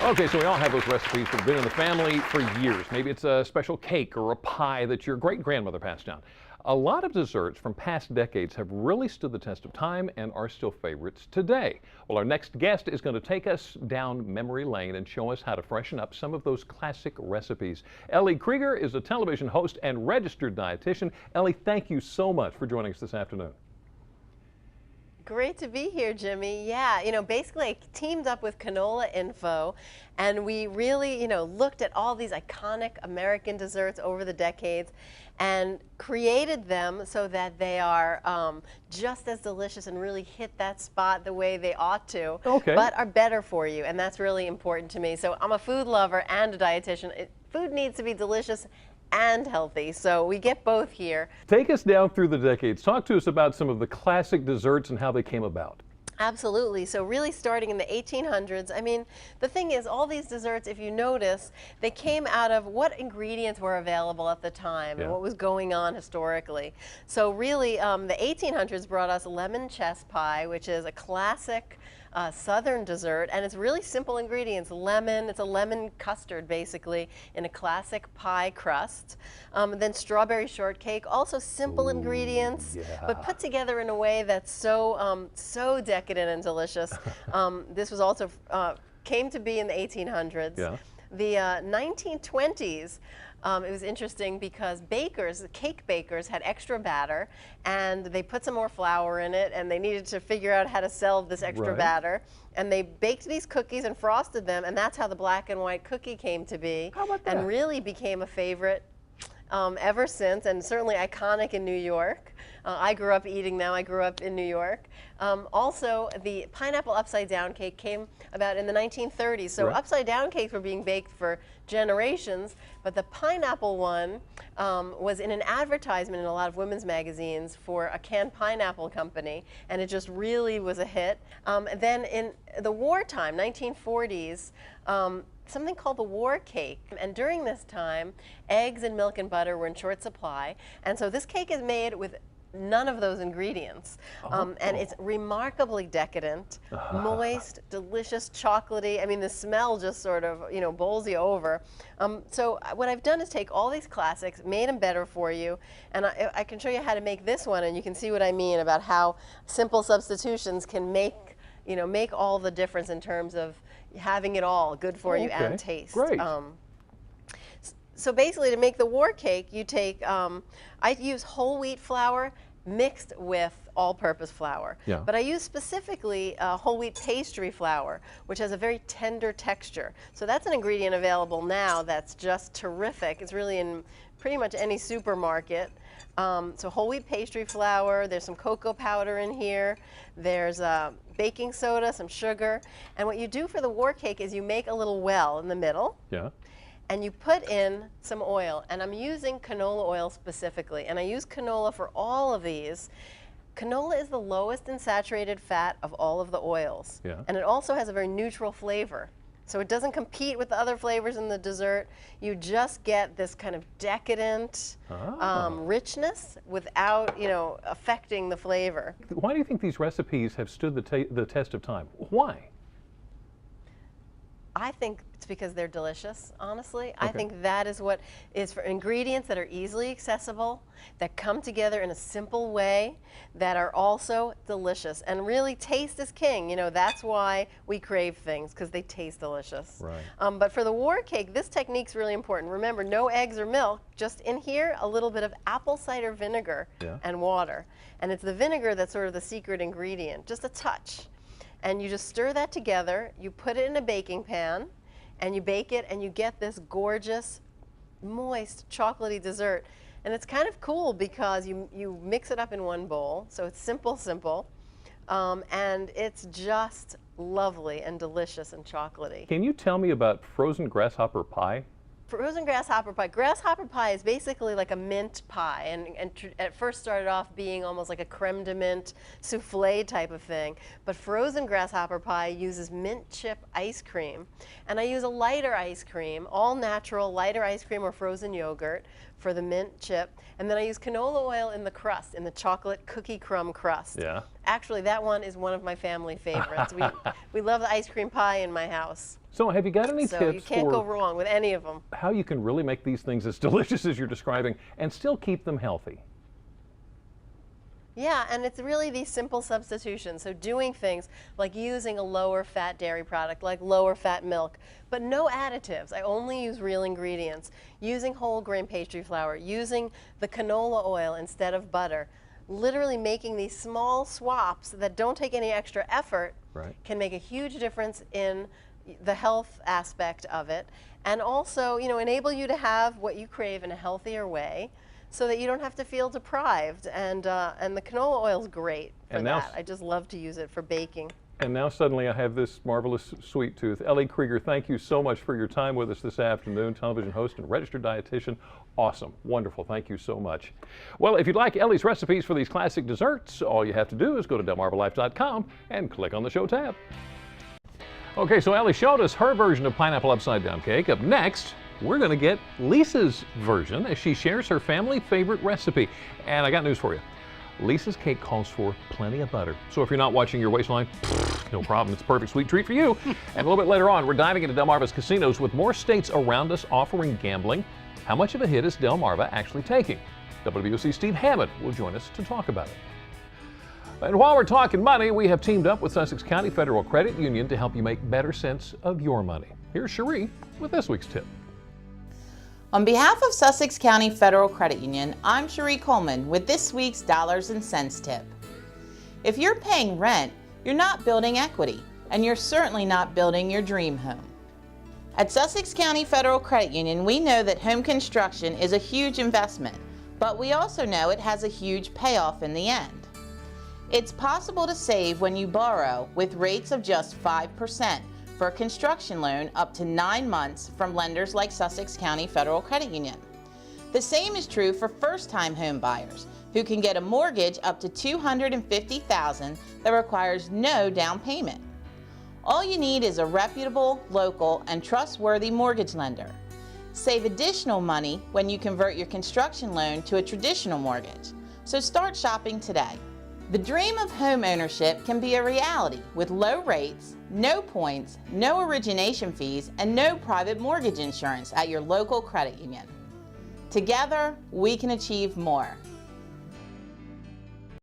Okay, so we all have those recipes that have been in the family for years. Maybe it's a special cake or a pie that your great-grandmother passed down. A lot of desserts from past decades have really stood the test of time and are still favorites today. Well, our next guest is going to take us down memory lane and show us how to freshen up some of those classic recipes. Ellie Krieger is a television host and registered dietitian. Ellie, thank you so much for joining us this afternoon. Great to be here, Jimmy. Yeah, basically I teamed up with Canola Info, and we really, looked at all these iconic American desserts over the decades and created them so that they are just as delicious and really hit that spot the way they ought to, but are better for you, and that's really important to me. So I'm a food lover and a dietitian. Food needs to be delicious and healthy, so we get both here. Take us down through the decades. Talk to us about some of the classic desserts and how they came about. Absolutely. So really starting in the 1800s, the thing is, all these desserts, if you notice, they came out of what ingredients were available at the time and what was going on historically. So really, the 1800s brought us lemon chess pie, which is a classic southern dessert, and it's really simple ingredients. Lemon, it's a lemon custard basically in a classic pie crust. Then strawberry shortcake, also simple ingredients, but put together in a way that's so decadent and delicious. This was also came to be in the 1800s. The 1920s, it was interesting because cake bakers had extra batter, and they put some more flour in it, and they needed to figure out how to sell this extra batter. And they baked these cookies and frosted them, and that's how the black and white cookie came to be. How about that? And really became a favorite ever since, and certainly iconic in New York. I grew up eating them. I grew up in New York. Also, the pineapple upside down cake came about in the 1930s. So upside down cakes were being baked for generations, but the pineapple one was in an advertisement in a lot of women's magazines for a canned pineapple company, and it just really was a hit. Then in the wartime, 1940s, something called the war cake. And during this time, eggs and milk and butter were in short supply. And so this cake is made with none of those ingredients. And it's remarkably decadent, moist, delicious, chocolatey. The smell just sort of, bowls you over. So what I've done is take all these classics, made them better for you, and I can show you how to make this one, and you can see what I mean about how simple substitutions can make all the difference in terms of having it all good for you and taste. Great. So basically, to make the war cake, you take, I use whole wheat flour mixed with all-purpose flour. But I use specifically whole wheat pastry flour, which has a very tender texture. So that's an ingredient available now that's just terrific. It's really in pretty much any supermarket. So whole wheat pastry flour, there's some cocoa powder in here, there's baking soda, some sugar, and what you do for the war cake is you make a little well in the middle, and you put in some oil, and I'm using canola oil specifically, and I use canola for all of these. Canola is the lowest in saturated fat of all of the oils, and it also has a very neutral flavor. So it doesn't compete with the other flavors in the dessert. You just get this kind of decadent richness without, affecting the flavor. Why do you think these recipes have stood the test of time? Why? I think it's because they're delicious, honestly. I think that is what is for ingredients that are easily accessible, that come together in a simple way, that are also delicious. And really, taste is king. That's why we crave things, because they taste delicious. But for the war cake, this technique's really important. Remember, no eggs or milk, just in here, a little bit of apple cider vinegar and water. And it's the vinegar that's sort of the secret ingredient, just a touch. And you just stir that together, you put it in a baking pan, and you bake it, and you get this gorgeous, moist, chocolatey dessert. And it's kind of cool because you mix it up in one bowl, so it's simple, and it's just lovely and delicious and chocolatey. Can you tell me about frozen grasshopper pie? Frozen grasshopper pie. Grasshopper pie is basically like a mint pie, and at first started off being almost like a creme de mint souffle type of thing. But frozen grasshopper pie uses mint chip ice cream, and I use a lighter ice cream, all natural lighter ice cream or frozen yogurt for the mint chip, and then I use canola oil in the crust, in the chocolate cookie crumb crust. actually, that one is one of my family favorites. We love the ice cream pie in my house. So have you got any So tips you can't go wrong with any of them. how you can really make these things as delicious as you're describing and still keep them healthy? Yeah, and it's really these simple substitutions. So doing things like using a lower fat dairy product, like lower fat milk, but no additives. I only use real ingredients. Using whole grain pastry flour, using the canola oil instead of butter. Literally making these small swaps that don't take any extra effort can make a huge difference in the health aspect of it, and also, enable you to have what you crave in a healthier way, so that you don't have to feel deprived. And the canola oil is great for that. I just love to use it for baking. And now suddenly I have this marvelous sweet tooth. Ellie Krieger, thank you so much for your time with us this afternoon. Television host and registered dietitian. Awesome. Wonderful. Thank you so much. Well, if you'd like Ellie's recipes for these classic desserts, all you have to do is go to delmarvalife.com and click on the show tab. Okay, so Ellie showed us her version of pineapple upside down cake. Up next, we're going to get Lisa's version as she shares her family favorite recipe. And I got news for you. Lisa's cake calls for plenty of butter. So if you're not watching your waistline, no problem. It's a perfect sweet treat for you. And a little bit later on, we're diving into Delmarva's casinos with more states around us offering gambling. How much of a hit is Delmarva actually taking? WBOC Steve Hammond will join us to talk about it. And while we're talking money, we have teamed up with Sussex County Federal Credit Union to help you make better sense of your money. Here's Cherie with this week's tip. On behalf of Sussex County Federal Credit Union, I'm Cherie Coleman with this week's Dollars and Cents tip. If you're paying rent, you're not building equity, and you're certainly not building your dream home. At Sussex County Federal Credit Union, we know that home construction is a huge investment, but we also know it has a huge payoff in the end. It's possible to save when you borrow with rates of just 5% for a construction loan up to 9 months from lenders like Sussex County Federal Credit Union. The same is true for first-time home buyers who can get a mortgage up to $250,000 that requires no down payment. All you need is a reputable, local, and trustworthy mortgage lender. Save additional money when you convert your construction loan to a traditional mortgage. So start shopping today. The dream of home ownership can be a reality with low rates, no points, no origination fees, and no private mortgage insurance at your local credit union. Together, we can achieve more.